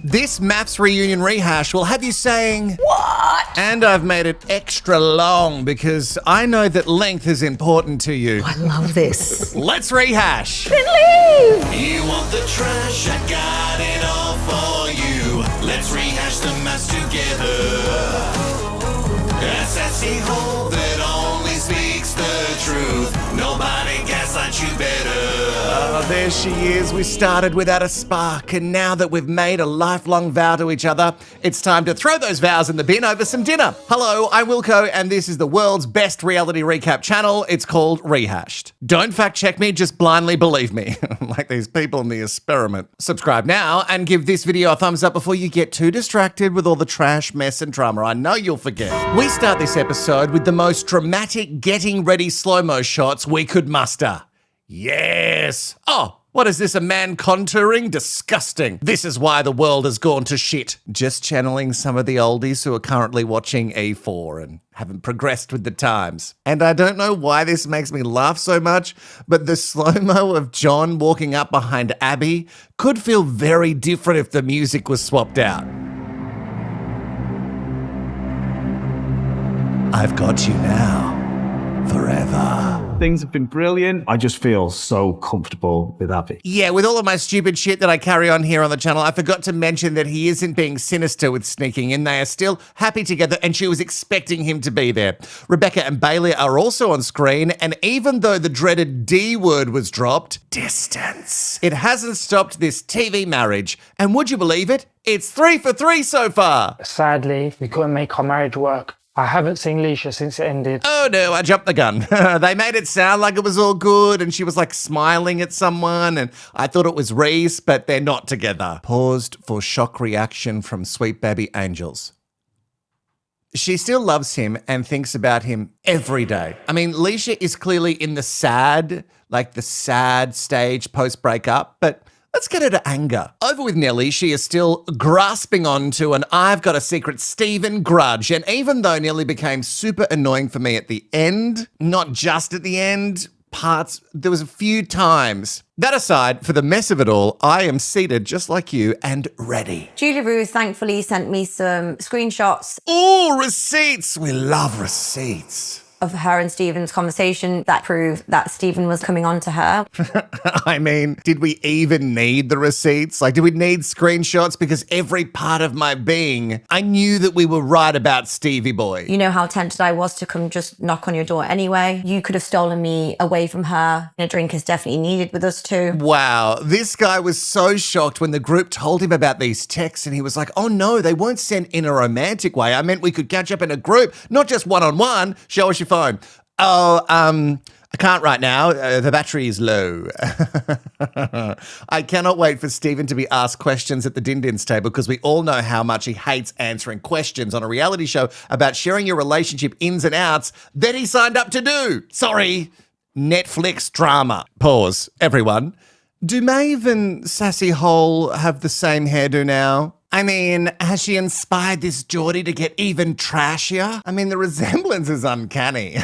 This MAFS reunion rehash will have you saying, "What?" And I've made it extra long because I know that length is important to you. I love this. Let's rehash. You want the trash, I got it all for you. Let's rehash the mess together. A sassy hole that only speaks the truth. Nobody gaslights you better. Oh, there she is. We started without a spark, and now that we've made a lifelong vow to each other, it's time to throw those vows in the bin over some dinner. Hello, I'm Wilko, and this is the world's best reality recap channel. It's called Rehashed. Don't fact check me, just blindly believe me. Like these people in the experiment. Subscribe now and give this video a thumbs up before you get too distracted with all the trash, mess, and drama. I know you'll forget. We start this episode with the most dramatic getting ready slow-mo shots we could muster. Yes! Oh, what is this, a man contouring? Disgusting. This is why the world has gone to shit. Just channeling some of the oldies who are currently watching E4 and haven't progressed with the times. And I don't know why this makes me laugh so much, but the slow-mo of John walking up behind Abi could feel very different if the music was swapped out. I've got you now, forever. Things have been brilliant. I just feel so comfortable with Abi. Yeah, with all of my stupid shit that I carry on here on the channel, I forgot to mention that he isn't being sinister with sneaking in. They are still happy together, and she was expecting him to be there. Rebecca and Bailey are also on screen, and even though the dreaded D word was dropped, distance, it hasn't stopped this TV marriage. And would you believe it? It's 3 for 3 so far. Sadly, we couldn't make our marriage work. I haven't seen Leisha since it ended. Oh no, I jumped the gun. They made it sound like it was all good and she was like smiling at someone and I thought it was Reiss, but they're not together. Paused for shock reaction from sweet baby angels. She still loves him and thinks about him every day. I mean, Leisha is clearly in the sad stage post-breakup, but let's get her to anger. Over with Nelly, she is still grasping on to an I've got a secret Steven grudge. And even though Nelly became super annoying for me at the end, not just at the end, there was a few times. That aside, for the mess of it all, I am seated just like you and ready. Julia-Ruth thankfully sent me some screenshots. Ooh, receipts. We love receipts. Of her and Steven's conversation that proved that Steven was coming on to her. I mean, did we even need the receipts? Like, did we need screenshots? Because every part of my being, I knew that we were right about Stevie boy. You know how tempted I was to come just knock on your door anyway. You could have stolen me away from her. A drink is definitely needed with us too. Wow, this guy was so shocked when the group told him about these texts and he was like, oh no, they won't send in a romantic way. I meant we could catch up in a group, not just one-on-one. Show us your phone. Oh, I can't right now. The battery is low. I cannot wait for Steven to be asked questions at the Din-Din's table because we all know how much he hates answering questions on a reality show about sharing your relationship ins and outs that he signed up to do. Sorry, Netflix drama. Pause, everyone. Do Maeve and Sassy Hole have the same hairdo now? I mean, has she inspired this Geordie to get even trashier? I mean, the resemblance is uncanny.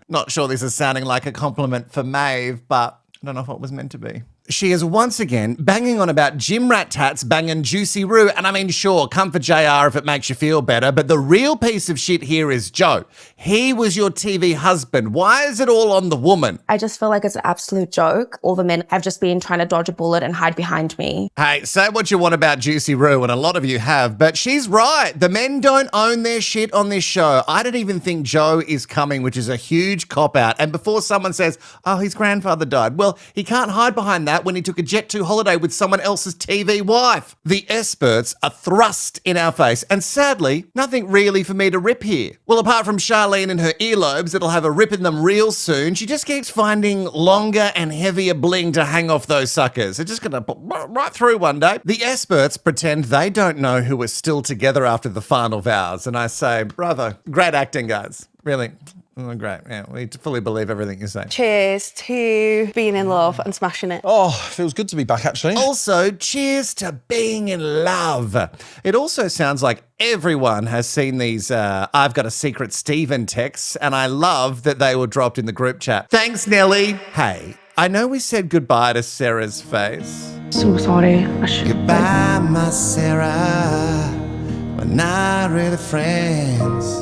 Not sure this is sounding like a compliment for Maeve, but I don't know if it was meant to be. She is once again banging on about gym rat tats banging Juicy Roo. And I mean, sure, come for JR if it makes you feel better. But the real piece of shit here is Joe. He was your TV husband. Why is it all on the woman? I just feel like it's an absolute joke. All the men have just been trying to dodge a bullet and hide behind me. Hey, say what you want about Juicy Roo, and a lot of you have, but she's right. The men don't own their shit on this show. I don't even think Joe is coming, which is a huge cop-out. And before someone says, oh, his grandfather died, well, he can't hide behind that when he took a Jet2 holiday with someone else's TV wife. The experts are thrust in our face, and sadly, nothing really for me to rip here. Well, apart from Charlene and her earlobes that'll have a rip in them real soon, she just keeps finding longer and heavier bling to hang off those suckers. They're just gonna put right through one day. The experts pretend they don't know who is still together after the final vows, and I say, bravo, great acting, guys. Really. Oh, great. Yeah, we fully believe everything you say. Cheers to being in love and smashing it. Oh, feels good to be back, actually. Also, cheers to being in love. It also sounds like everyone has seen these I've got a secret Steven texts, and I love that they were dropped in the group chat. Thanks, Nelly. Hey, I know we said goodbye to Sarah's face. So sorry. Goodbye, my Sarah. We're not really friends.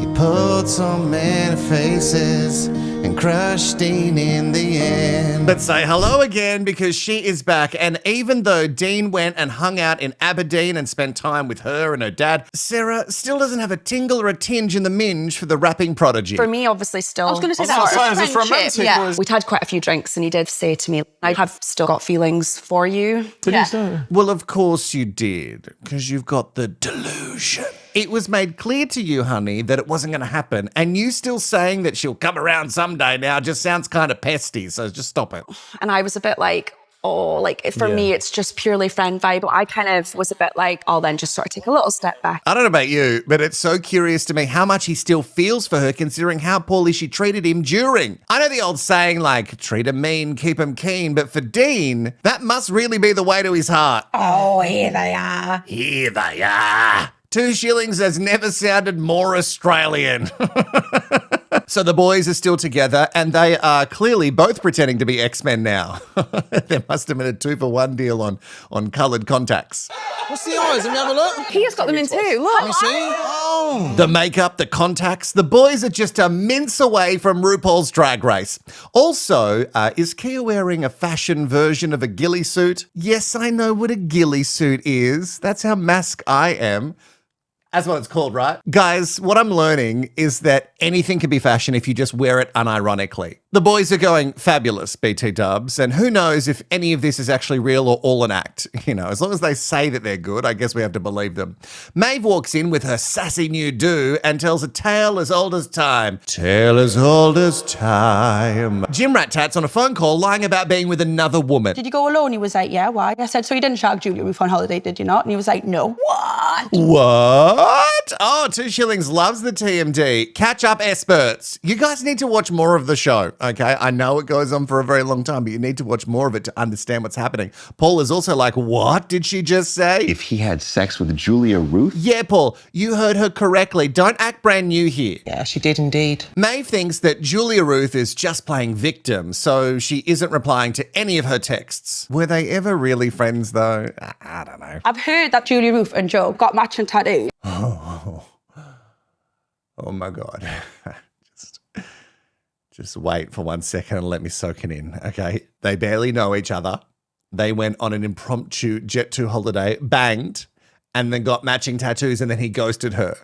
You pulled so many faces and crushed Dean in the end. But say hello again because she is back. And even though Dean went and hung out in Aberdeen and spent time with her and her dad, Sarah still doesn't have a tingle or a tinge in the minge for the rapping prodigy. For me, obviously, still. I was going to say That's that. is this romantic? Yeah, or is- we'd had quite a few drinks and he did say to me, I have still got feelings for you. Did he say? Well, of course you did, because you've got the delusion. It was made clear to you, honey, that it wasn't going to happen. And you still saying that she'll come around someday now just sounds kind of pesty, so just stop it. And I was a bit like, for me, it's just purely friend vibe. I kind of was a bit like, I'll then just sort of take a little step back. I don't know about you, but it's so curious to me how much he still feels for her considering how poorly she treated him during. I know the old saying like, treat him mean, keep him keen, but for Dean, that must really be the way to his heart. Oh, here they are. Here they are. 2 shillings has never sounded more Australian. So the boys are still together and they are clearly both pretending to be X-Men now. There must have been a 2-for-1 deal on coloured contacts. What's the eyes? Let me have a look. He has got them in too. Look. Let me see. Oh. The makeup, the contacts, the boys are just a mince away from RuPaul's Drag Race. Also, is Kia wearing a fashion version of a ghillie suit? Yes, I know what a ghillie suit is. That's how mask I am. That's what it's called, right? Guys, what I'm learning is that anything can be fashion if you just wear it unironically. The boys are going fabulous, BT dubs, and who knows if any of this is actually real or all an act. You know, as long as they say that they're good, I guess we have to believe them. Maeve walks in with her sassy new do and tells a tale as old as time. Tale as old as time. Jim Rat Tat's on a phone call lying about being with another woman. Did you go alone? He was like, yeah, why? I said, so you didn't shag Julia-Ruth on holiday, did you not? And he was like, no. What? What? Oh, 2 shillings loves the TMD. Catch up experts. You guys need to watch more of the show, okay? I know it goes on for a very long time, but you need to watch more of it to understand what's happening. Paul is also like, what did she just say? If he had sex with Julia-Ruth? Yeah, Paul, you heard her correctly. Don't act brand new here. Yeah, she did indeed. Maeve thinks that Julia-Ruth is just playing victim, so she isn't replying to any of her texts. Were they ever really friends, though? I don't know. I've heard that Julia-Ruth and Joe got matching tattoos. Oh my God. Just wait for 1 second and let me soak it in, okay? They barely know each other. They went on an impromptu Jet2 holiday, banged, and then got matching tattoos, and then he ghosted her.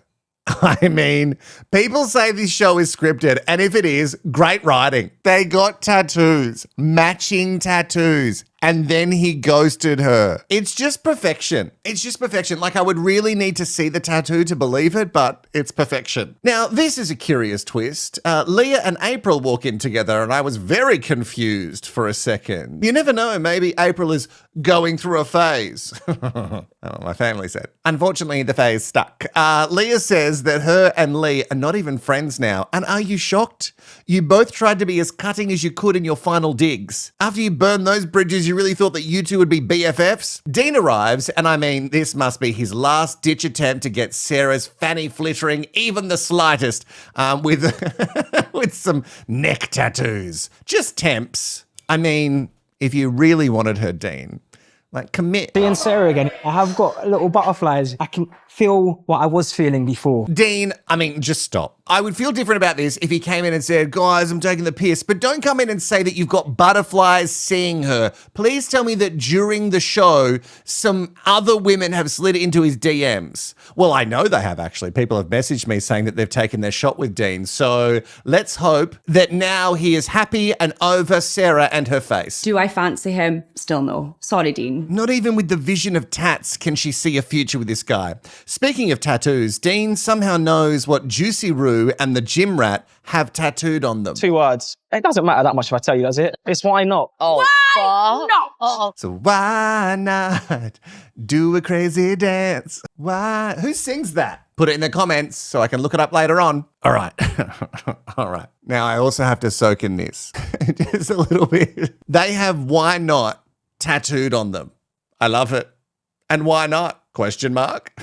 I mean, people say this show is scripted, and if it is, great writing. They got tattoos, matching tattoos, and then he ghosted her. It's just perfection. It's just perfection. Like, I would really need to see the tattoo to believe it, but it's perfection. Now, this is a curious twist. Leah and April walk in together, and I was very confused for a second. You never know, maybe April is going through a phase. My family said. Unfortunately, the phase stuck. Leah says that her and Leigh are not even friends now. And are you shocked? You both tried to be as cutting as you could in your final digs. After you burned those bridges, you really thought that you two would be BFFs? Dean arrives, and I mean, this must be his last-ditch attempt to get Sarah's fanny flittering even the slightest with, with some neck tattoos. Just temps. I mean, if you really wanted her, Dean, like, commit. Seeing Sarah again, I have got little butterflies. I can feel what I was feeling before. Dean, I mean, just stop. I would feel different about this if he came in and said, guys, I'm taking the piss, but don't come in and say that you've got butterflies seeing her. Please tell me that during the show, some other women have slid into his DMs. Well, I know they have, actually. People have messaged me saying that they've taken their shot with Dean. So let's hope that now he is happy and over Sarah and her face. Do I fancy him? Still no. Sorry, Dean. Not even with the vision of tats can she see a future with this guy. Speaking of tattoos, Dean somehow knows what Juicy Roo and the gym rat have tattooed on them. 2 words. It doesn't matter that much if I tell you, does it? It's why not. Oh, Why not? Oh. So why not do a crazy dance? Why? Who sings that? Put it in the comments so I can look it up later on. All right. All right. Now I also have to soak in this just a little bit. They have why not tattooed on them. I love it. And why not? Question mark?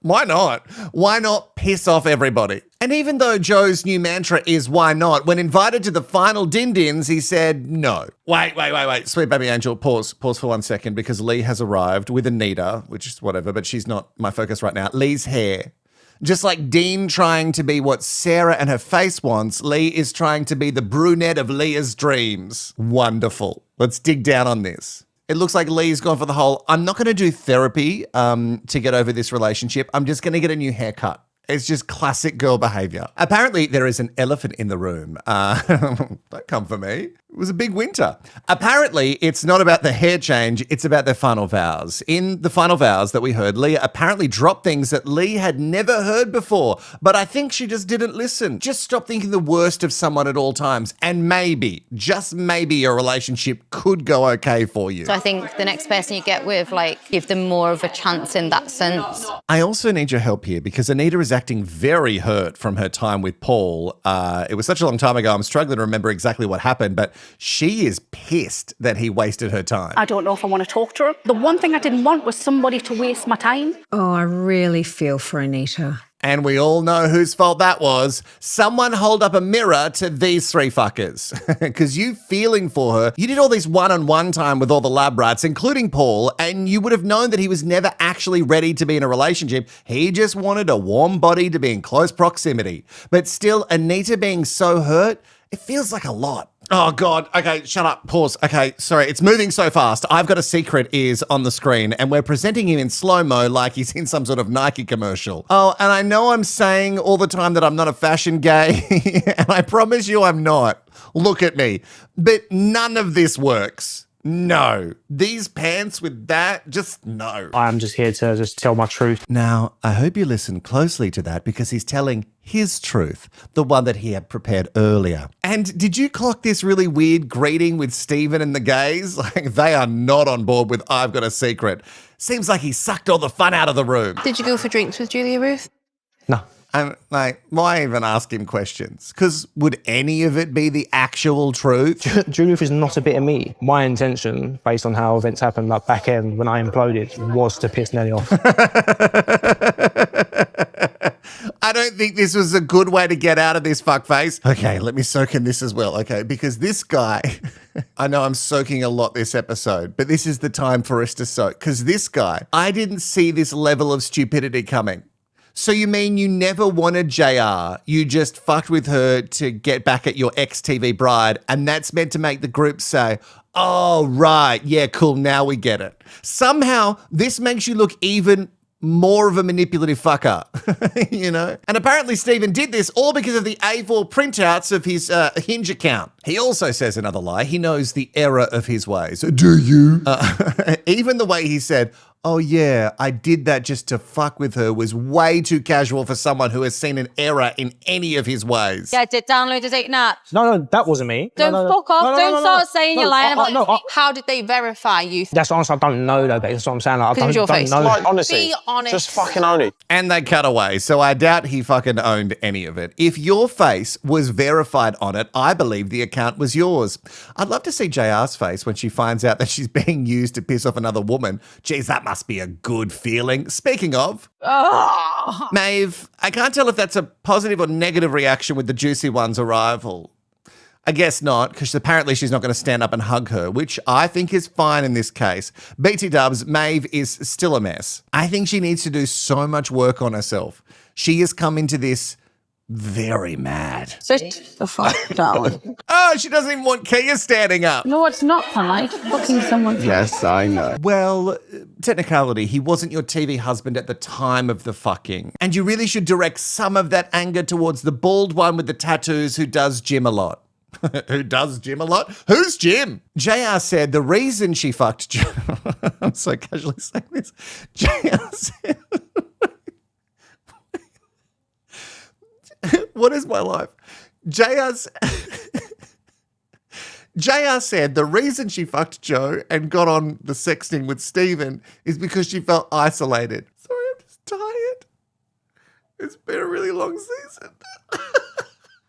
Why not? Why not piss off everybody? And even though Joe's new mantra is why not, when invited to the final din-dins, he said no. Wait. Sweet baby angel, pause for 1 second, because Leigh has arrived with Anita, which is whatever, but she's not my focus right now. Leigh's hair. Just like Dean trying to be what Sarah and her face wants, Leigh is trying to be the brunette of Leah's dreams. Wonderful. Let's dig down on this. It looks like Leigh's gone for the whole, I'm not going to do therapy to get over this relationship. I'm just going to get a new haircut. It's just classic girl behavior. Apparently, there is an elephant in the room. Don't come for me. It was a big winter. Apparently, it's not about the hair change, it's about their final vows. In the final vows that we heard, Leah apparently dropped things that Leigh had never heard before, but I think she just didn't listen. Just stop thinking the worst of someone at all times, and maybe, just maybe, your relationship could go okay for you. So I think the next person you get with, like, give them more of a chance in that sense. I also need your help here because Anita is acting very hurt from her time with Paul. It was such a long time ago, I'm struggling to remember exactly what happened, but she is pissed that he wasted her time. I don't know if I want to talk to her. The one thing I didn't want was somebody to waste my time. Oh, I really feel for Anita. And we all know whose fault that was. Someone hold up a mirror to these three fuckers. Because you feeling for her, you did all this one-on-one time with all the lab rats, including Paul, and you would have known that he was never actually ready to be in a relationship. He just wanted a warm body to be in close proximity. But still, Anita being so hurt, it feels like a lot. Oh, God. Okay, shut up. Pause. Okay, sorry. It's moving so fast. I've Got a Secret is on the screen, and we're presenting him in slow-mo like he's in some sort of Nike commercial. Oh, and I know I'm saying all the time that I'm not a fashion gay, and I promise you I'm not. Look at me. But none of this works. No. These pants with that, just no. I'm just here to just tell my truth. Now, I hope you listen closely to that because he's telling his truth, the one that he had prepared earlier. And did you clock this really weird greeting with Steven and the gays? Like, they are not on board with I've Got a Secret. Seems like he sucked all the fun out of the room. Did you go for drinks with Julia-Ruth? No. I'm like, why even ask him questions? Because would any of it be the actual truth? Julia-Ruth is not a bit of me. My intention, based on how events happened like back end when I imploded, was to piss Nelly off. I don't think this was a good way to get out of this fuckface. Okay, let me soak in this as well, okay? Because this guy, I know I'm soaking a lot this episode, but this is the time for us to soak. Because this guy, I didn't see this level of stupidity coming. So you mean you never wanted JR, you just fucked with her to get back at your ex-TV bride, and that's meant to make the group say, oh, right, yeah, cool, now we get it. Somehow, this makes you look even more of a manipulative fucker, you know? And apparently Steven did this all because of the A4 printouts of his Hinge account. He also says another lie. He knows the error of his ways. Do you? Even the way he said, oh yeah, I did that just to fuck with her was way too casual for someone who has seen an error in any of his ways. Yeah, did download to take naps. No, that wasn't me. Don't fuck off. Don't start saying you're lying about How did they verify you? That's honest, I don't know though, babe. That's what I'm saying. Like, I Who's your don't face? know. Like, honestly, be honest. just fucking own it. And they cut away, so I doubt he fucking owned any of it. If your face was verified on it, I believe the account was yours. I'd love to see JR's face when she finds out that she's being used to piss off another woman. Geez, that must be a good feeling. Speaking of, Maeve, I can't tell if that's a positive or negative reaction with the Juicy One's arrival. I guess not, because apparently she's not going to stand up and hug her, which I think is fine in this case. BT dubs, Maeve is still a mess. I think she needs to do so much work on herself. She has come into this very mad. Sit the fuck down. Oh, she doesn't even want Kia standing up. No, it's not polite. Fucking someone. Yes, I know. Well, technicality, he wasn't your TV husband at the time of the fucking. And you really should direct some of that anger towards the bald one with the tattoos who does gym a lot. Who does gym a lot? Who's Jim? JR said the reason she fucked I'm so casually saying this. JR said what is my life? JR said the reason she fucked Joe and got on the sexting with Steven is because she felt isolated. Sorry, I'm just tired. It's been a really long season.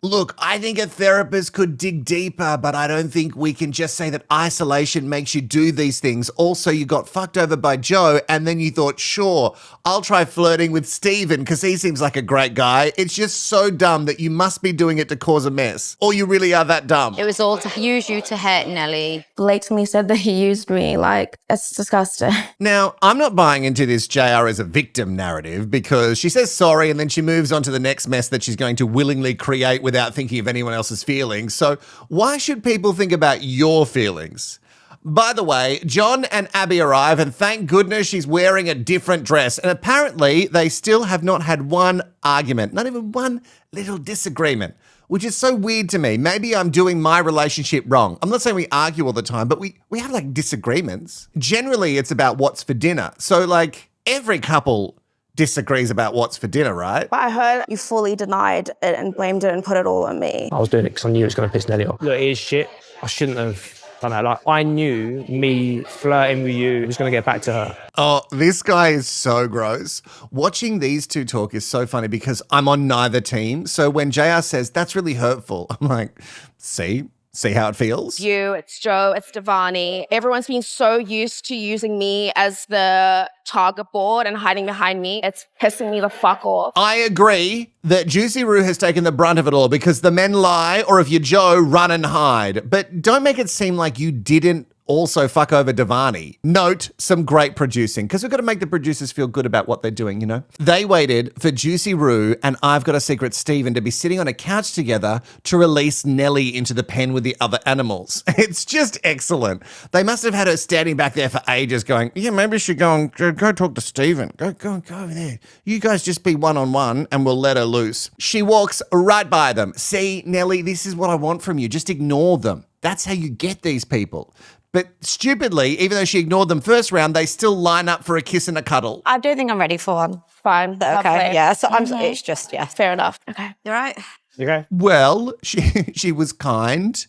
Look, I think a therapist could dig deeper, but I don't think we can just say that isolation makes you do these things. Also, you got fucked over by Joe and then you thought, sure, I'll try flirting with Steven because he seems like a great guy. It's just so dumb that you must be doing it to cause a mess. Or you really are that dumb. It was all to use you to hurt Nelly. Blake to me said that he used me. Like, it's disgusting. Now, I'm not buying into this JR as a victim narrative because she says sorry and then she moves on to the next mess that she's going to willingly create without thinking of anyone else's feelings. So why should people think about your feelings? By the way, John and Abi arrive and thank goodness she's wearing a different dress. And apparently they still have not had one argument, not even one little disagreement, which is so weird to me. Maybe I'm doing my relationship wrong. I'm not saying we argue all the time, but we have like disagreements. Generally, it's about what's for dinner. So like every couple disagrees about what's for dinner, right? But I heard you fully denied it and blamed it and put it all on me. I was doing it because I knew it was going to piss Nelly off. Look, it is shit. I shouldn't have done that. Like, I knew me flirting with you was going to get back to her. Oh, this guy is so gross. Watching these two talk is so funny because I'm on neither team. So when JR says, that's really hurtful, I'm like, see how it feels? It's Joe, it's Dirvani. Everyone's been so used to using me as the target board and hiding behind me. It's pissing me the fuck off. I agree that Juicy Roo has taken the brunt of it all because the men lie, or if you're Joe, run and hide. But don't make it seem like you didn't also fuck over Dirvani. Note some great producing, because we've got to make the producers feel good about what they're doing, you know? They waited for Juicy Roo and I've Got a Secret Steven to be sitting on a couch together to release Nelly into the pen with the other animals. It's just excellent. They must have had her standing back there for ages going, yeah, maybe you should go talk to Steven. Go over there. You guys just be one-on-one and we'll let her loose. She walks right by them. See, Nelly, this is what I want from you. Just ignore them. That's how you get these people. But stupidly, even though she ignored them first round, they still line up for a kiss and a cuddle. I do think I'm ready for one. Fine. Okay, Lovely. yeah. So it's just, yeah. Fair enough. Okay. You right? You okay? Well, she was kind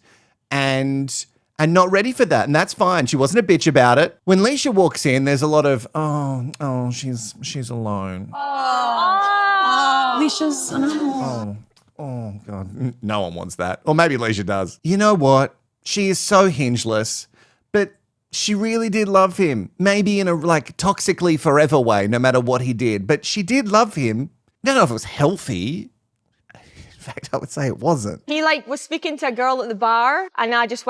and not ready for that, and that's fine. She wasn't a bitch about it. When Leisha walks in, there's a lot of, she's alone. Leisha's an animal. Oh, God. No one wants that. Or maybe Leisha does. You know what? She is so hingeless. But she really did love him, maybe in a like toxically forever way, no matter what he did. But she did love him. I don't know if it was healthy. In fact, I would say it wasn't. He was speaking to a girl at the bar and I just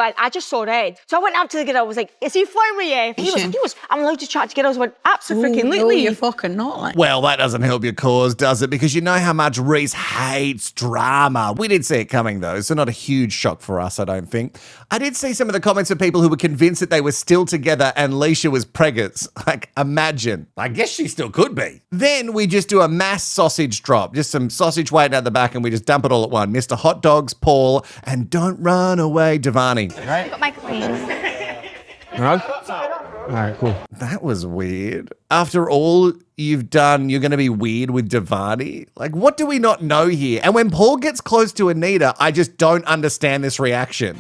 saw red. So I went up to the girl, I was like, is he flirting with you? He was, I'm allowed to chat to girls. I went, absolutely. No, you're fucking not. Like. Well, that doesn't help your cause, does it? Because you know how much Reiss hates drama. We did see it coming though, so not a huge shock for us, I don't think. I did see some of the comments of people who were convinced that they were still together and Leisha was preggers. Like, imagine. I guess she still could be. Then we just do a mass sausage drop, just some sausage waiting at the back and we just dump it all at one. Mr. Hot Dogs, Paul, and don't run away, Dirvani. Right. Got my queen. No? All right, cool. That was weird. After all you've done, you're going to be weird with Dirvani? Like, what do we not know here? And when Paul gets close to Anita, I just don't understand this reaction.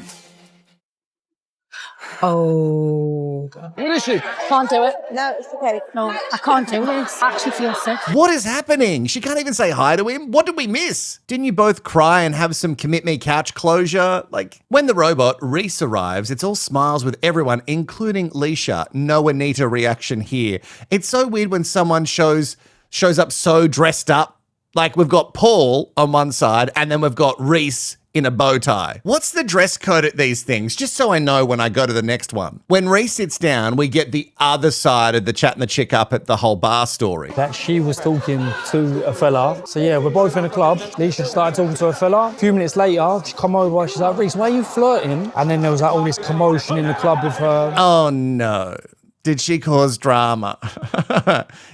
Oh. What is she? Can't do it. No, it's okay. No, I can't do this. I actually feel sick. What is happening? She can't even say hi to him? What did we miss? Didn't you both cry and have some commit me couch closure? Like, when the robot, Reiss, arrives, it's all smiles with everyone, including Leisha. No Anita reaction here. It's so weird when someone shows up so dressed up. Like, we've got Paul on one side and then we've got Reiss in a bow tie. What's the dress code at these things? Just so I know when I go to the next one. When Reiss sits down, we get the other side of the chatting the chick up at the whole bar story. That she was talking to a fella. So yeah, we're both in a club. Leisha started talking to a fella. A few minutes later, she come over, she's like, Reiss, why are you flirting? And then there was like all this commotion in the club with her. Oh no. Did she cause drama?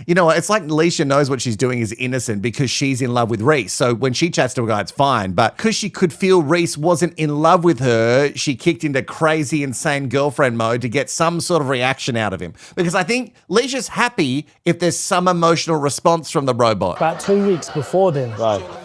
You know what? It's like Leisha knows what she's doing is innocent because she's in love with Reiss. So when she chats to a guy, it's fine. But because she could feel Reiss wasn't in love with her, she kicked into crazy, insane girlfriend mode to get some sort of reaction out of him. Because I think Leisha's happy if there's some emotional response from the robot. About 2 weeks before then,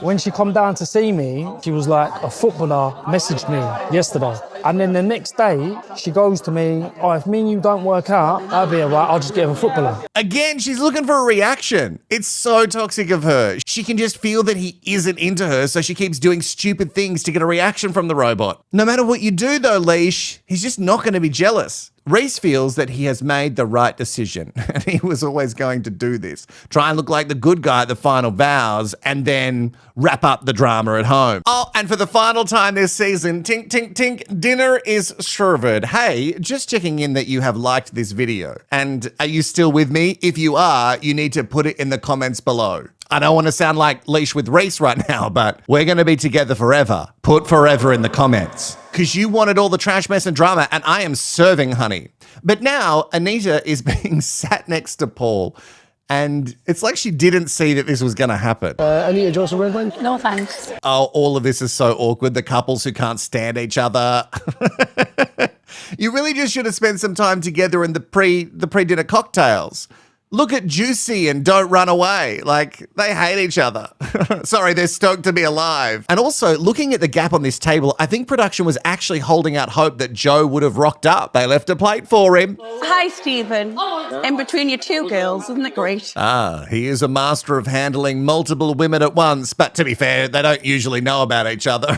when she come down to see me, she was like, a footballer messaged me yesterday. And then the next day, she goes to me, oh, if me and you don't work out, I'll be alright, I'll just get him a footballer. Again, she's looking for a reaction. It's so toxic of her. She can just feel that he isn't into her, so she keeps doing stupid things to get a reaction from the robot. No matter what you do though, Leash, he's just not going to be jealous. Reiss feels that he has made the right decision, and he was always going to do this. Try and look like the good guy at the final vows, and then wrap up the drama at home. Oh, and for the final time this season, tink, tink, tink, dinner is served. Hey, just checking in that you have liked this video. And are you still with me? If you are, you need to put it in the comments below. I don't want to sound like Leash with Reiss right now, but we're going to be together forever. Put forever in the comments. Because you wanted all the trash, mess and drama, and I am serving, honey. But now Anita is being sat next to Paul, and it's like she didn't see that this was going to happen. Anita, do you want some red wine? No, thanks. Oh, all of this is so awkward. The couples who can't stand each other. You really just should have spent some time together in the pre-dinner cocktails. Look at Juicy and Don't Run Away. Like, they hate each other. Sorry, they're stoked to be alive. And also, looking at the gap on this table, I think production was actually holding out hope that Joe would have rocked up. They left a plate for him. Hi, Steven. In between you two girls, isn't it great? Ah, he is a master of handling multiple women at once. But to be fair, they don't usually know about each other.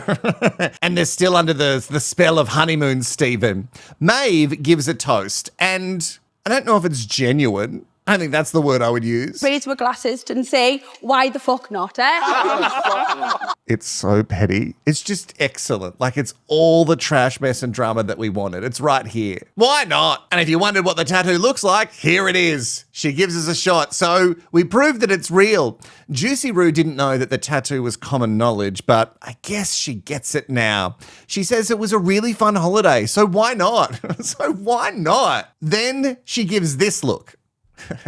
And they're still under the spell of honeymoon, Steven. Maeve gives a toast, and I don't know if it's genuine. I think that's the word I would use. Raise my glasses and say, why the fuck not, eh? It's so petty. It's just excellent. Like, it's all the trash, mess and drama that we wanted. It's right here. Why not? And if you wondered what the tattoo looks like, here it is. She gives us a shot. So we proved that it's real. Juicy Roo didn't know that the tattoo was common knowledge, but I guess she gets it now. She says it was a really fun holiday, so why not? So why not? Then she gives this look.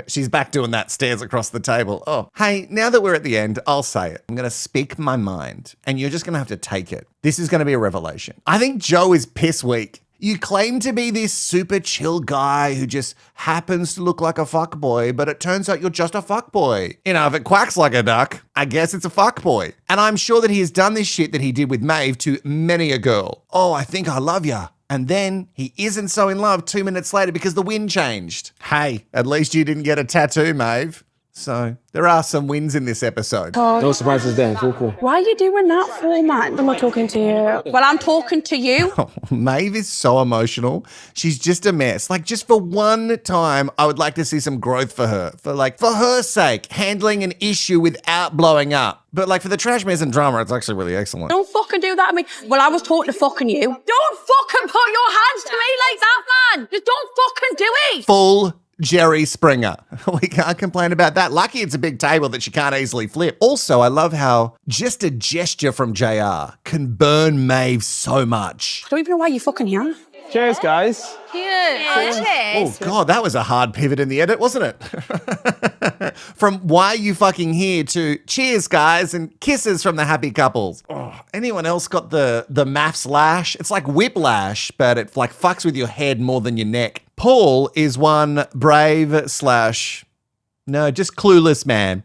She's back doing that, stares across the table. Oh, hey, now that we're at the end, I'll say it. I'm going to speak my mind, and you're just going to have to take it. This is going to be a revelation. I think Joe is piss weak. You claim to be this super chill guy who just happens to look like a fuckboy, but it turns out you're just a fuckboy. You know, if it quacks like a duck, I guess it's a fuckboy. And I'm sure that he has done this shit that he did with Maeve to many a girl. Oh, I think I love ya. And then he isn't so in love 2 minutes later because the wind changed. Hey, at least you didn't get a tattoo, Maeve. So there are some wins in this episode. No surprises there, full cool. Why are you doing that for, man? I'm not talking to you. Well, I'm talking to you. Oh, Maeve is so emotional. She's just a mess. Like, just for one time, I would like to see some growth for her. For her sake, handling an issue without blowing up. But like for the trash, mess and drama, it's actually really excellent. Don't fucking do that to me. Well, I was talking to fucking you. Don't fucking put your hands to me like that, man. Just don't fucking do it. Full Jerry Springer. We can't complain about that. Lucky it's a big table that she can't easily flip. Also, I love how just a gesture from JR can burn Maeve so much. I don't even know why you fucking here. Cheers, guys. Cheers. Oh, God, that was a hard pivot in the edit, wasn't it? From why are you fucking here to cheers, guys, and kisses from the happy couples. Oh, anyone else got the MAFS lash? It's like whiplash, but it like fucks with your head more than your neck. Paul is one brave / no, just clueless man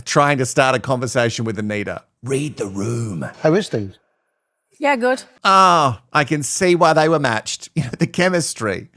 trying to start a conversation with Anita. Read the room. How is things? Yeah, good. Oh, I can see why they were matched. You know, the chemistry.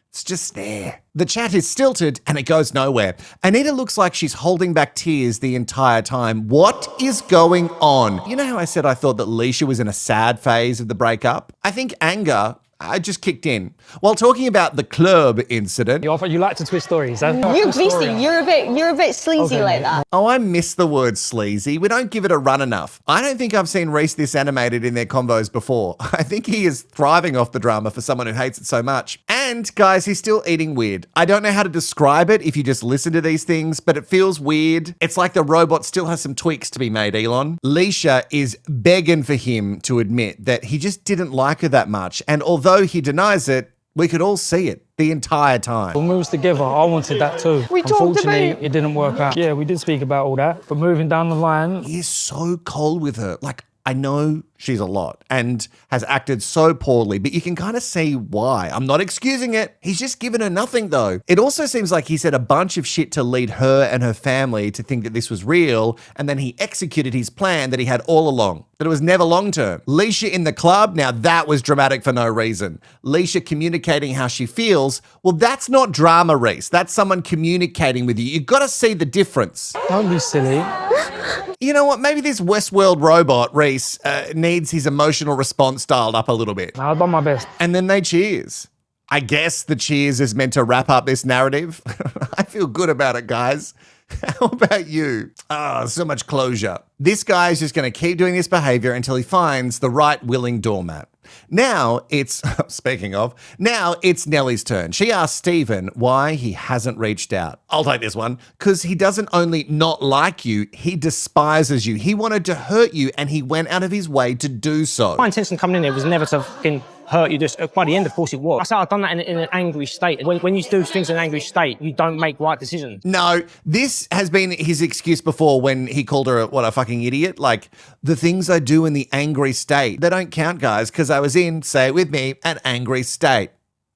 It's just there. The chat is stilted and it goes nowhere. Anita looks like she's holding back tears the entire time. What is going on? You know how I said I thought that Leisha was in a sad phase of the breakup? I think anger just kicked in. While talking about the club incident. You like to twist stories, huh? You're beastie. You're a bit sleazy like that. Oh, I miss the word sleazy. We don't give it a run enough. I don't think I've seen Reiss this animated in their combos before. I think he is thriving off the drama for someone who hates it so much. And guys, he's still eating weird. I don't know how to describe it if you just listen to these things, but it feels weird. It's like the robot still has some tweaks to be made, Elon. Leisha is begging for him to admit that he just didn't like her that much. And although he denies it, we could all see it the entire time. When we was together, I wanted that too. We talked about Unfortunately, it didn't work out. Yeah, we did speak about all that, but moving down the line... He is so cold with her. Like, I know she's a lot and has acted so poorly, but you can kind of see why. I'm not excusing it. He's just given her nothing though. It also seems like he said a bunch of shit to lead her and her family to think that this was real, and then he executed his plan that he had all along, that it was never long-term. Leisha in the club, now that was dramatic for no reason. Leisha communicating how she feels, well, that's not drama, Reiss. That's someone communicating with you. You've got to see the difference. Don't be silly. You know what? Maybe this Westworld robot, Reiss, needs his emotional response dialed up a little bit. I've done my best. And then they cheers. I guess the cheers is meant to wrap up this narrative. I feel good about it, guys. How about you? So much closure. This guy is just going to keep doing this behavior until he finds the right willing doormat. Now it's, speaking of, now it's Nelly's turn. She asks Steven why he hasn't reached out. I'll take this one. Because he doesn't only not like you, he despises you. He wanted to hurt you and he went out of his way to do so. My intention coming in here was never to fucking hurt you. Just by the end, of course, it was. I said I've done that in an angry state. When you do things in an angry state, you don't make right decisions. No, this has been his excuse before when he called her a fucking idiot. Like, the things I do in the angry state, they don't count, guys, because I was in, say it with me, an angry state.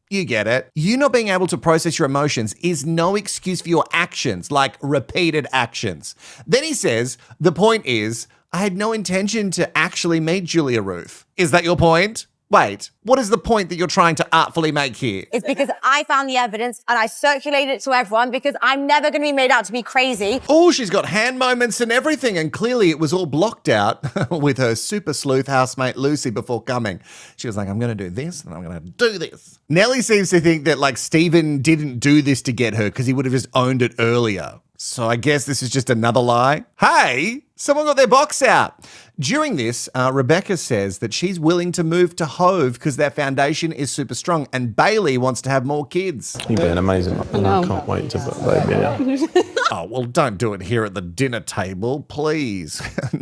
You get it. You not being able to process your emotions is no excuse for your actions, like repeated actions. Then he says, the point is, I had no intention to actually meet Julia-Ruth. Is that your point? Wait, what is the point that you're trying to artfully make here? It's because I found the evidence and I circulated it to everyone because I'm never going to be made out to be crazy. Oh, she's got hand moments and everything, and clearly it was all blocked out with her super sleuth housemate Lucy before coming. She was like, I'm going to do this and I'm going to do this. Nelly seems to think that like Steven didn't do this to get her because he would have just owned it earlier. So I guess this is just another lie. Hey, someone got their box out. During this, Rebecca says that she's willing to move to Hove because their foundation is super strong, and Bailey wants to have more kids. You've been amazing. And I can't wait to put baby out. Oh, well, don't do it here at the dinner table, please.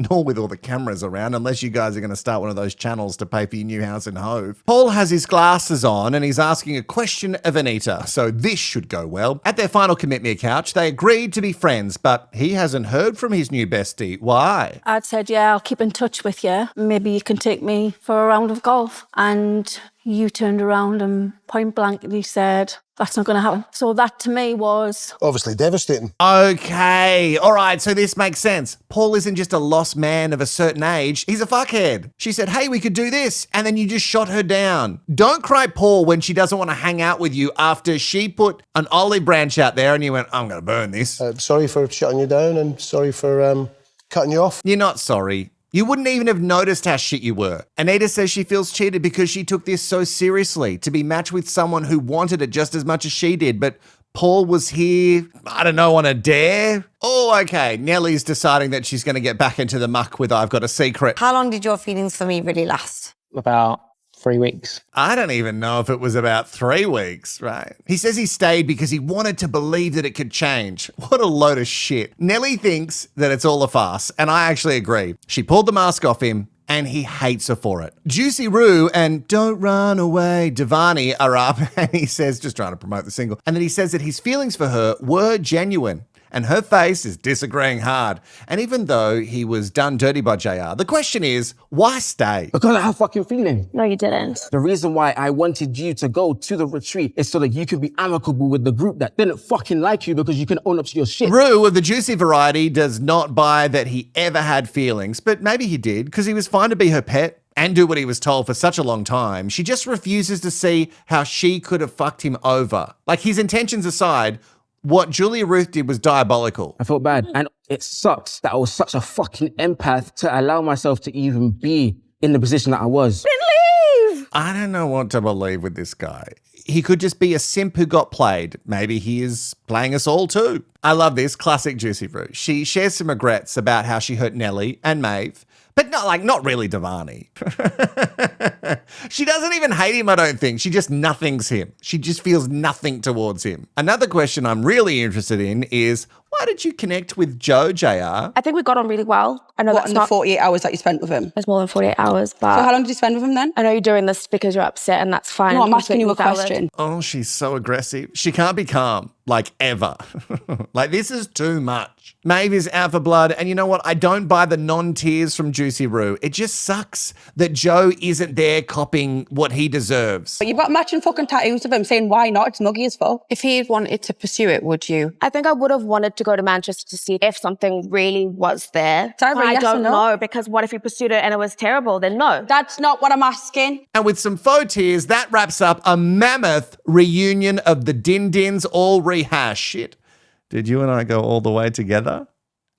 Nor with all the cameras around, unless you guys are going to start one of those channels to pay for your new house in Hove. Paul has his glasses on and he's asking a question of Anita, so this should go well. At their final Commit Me couch, they agreed to be friends, but he hasn't heard from his new bestie. Why? I'd said, yeah, I'll keep in touch with you. Maybe you can take me for a round of golf. And you turned around and point blankly said, that's not going to happen. So that to me was... obviously devastating. Okay, all right, so this makes sense. Paul isn't just a lost man of a certain age, he's a fuckhead. She said, hey, we could do this, and then you just shot her down. Don't cry Paul when she doesn't want to hang out with you after she put an olive branch out there and you went, I'm going to burn this. Sorry for shutting you down and sorry for cutting you off. You're not sorry. You wouldn't even have noticed how shit you were. Anita says she feels cheated because she took this so seriously, to be matched with someone who wanted it just as much as she did, but Paul was here, I don't know, on a dare? Oh, okay, Nelly's deciding that she's going to get back into the muck with I've Got a Secret. How long did your feelings for me really last? About 3 weeks. I don't even know if it was about 3 weeks, right? He says he stayed because he wanted to believe that it could change. What a load of shit. Nelly thinks that it's all a farce, and I actually agree. She pulled the mask off him, and he hates her for it. Juicy Roo and Don't Run Away Dirvani are up, and he says, just trying to promote the single, and then he says that his feelings for her were genuine. And her face is disagreeing hard. And even though he was done dirty by JR, the question is, why stay? Because I have fucking feelings. No, you didn't. The reason why I wanted you to go to the retreat is so that you could be amicable with the group that didn't fucking like you because you can own up to your shit. Roo of the juicy variety does not buy that he ever had feelings, but maybe he did because he was fine to be her pet and do what he was told for such a long time. She just refuses to see how she could have fucked him over. Like, his intentions aside, what Julia-Ruth did was diabolical. I felt bad. And it sucks that I was such a fucking empath to allow myself to even be in the position that I was. Leave! I don't know what to believe with this guy. He could just be a simp who got played. Maybe he is playing us all too. I love this, classic Juicy Roo. She shares some regrets about how she hurt Nelly and Maeve, but not really Dirvani. She doesn't even hate him, I don't think. She just nothings him. She just feels nothing towards him. Another question I'm really interested in is, Why did you connect with Joe, JR? I think we got on really well. I know What, that's in the not 48 hours that you spent with him? It's more than 48 hours, but... So how long did you spend with him then? I know you're doing this because you're upset and that's fine. No, I'm asking you a Completely valid. question. Oh, she's so aggressive. She can't be calm, like ever. Like this is too much. Maeve is out for blood. And you know what? I don't buy the non-tears from Juicy Roo. It just sucks that Joe isn't there copying what he deserves. But you've got matching fucking tattoos of him saying, why not? It's muggy as fuck. If he had wanted to pursue it, would you? I think I would have wanted to go to Manchester to see if something really was there. Sorry, But I yes or don't no? know, because what if you pursued it and it was terrible? Then no. That's not what I'm asking. And with some faux tears, that wraps up a mammoth reunion of the Din-Dins all rehash. Shit. Did you and I go all the way together?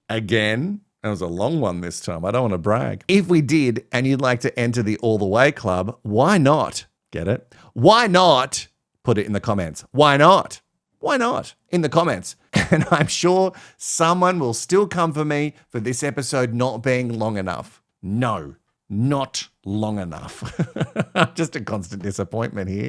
Again? That was a long one this time. I don't want to brag. If we did, and you'd like to enter the All the Way Club, why not? Get it? Why not? Put it in the comments. Why not? Why not? In the comments. And I'm sure someone will still come for me for this episode not being long enough. No, not long enough. Just a constant disappointment here.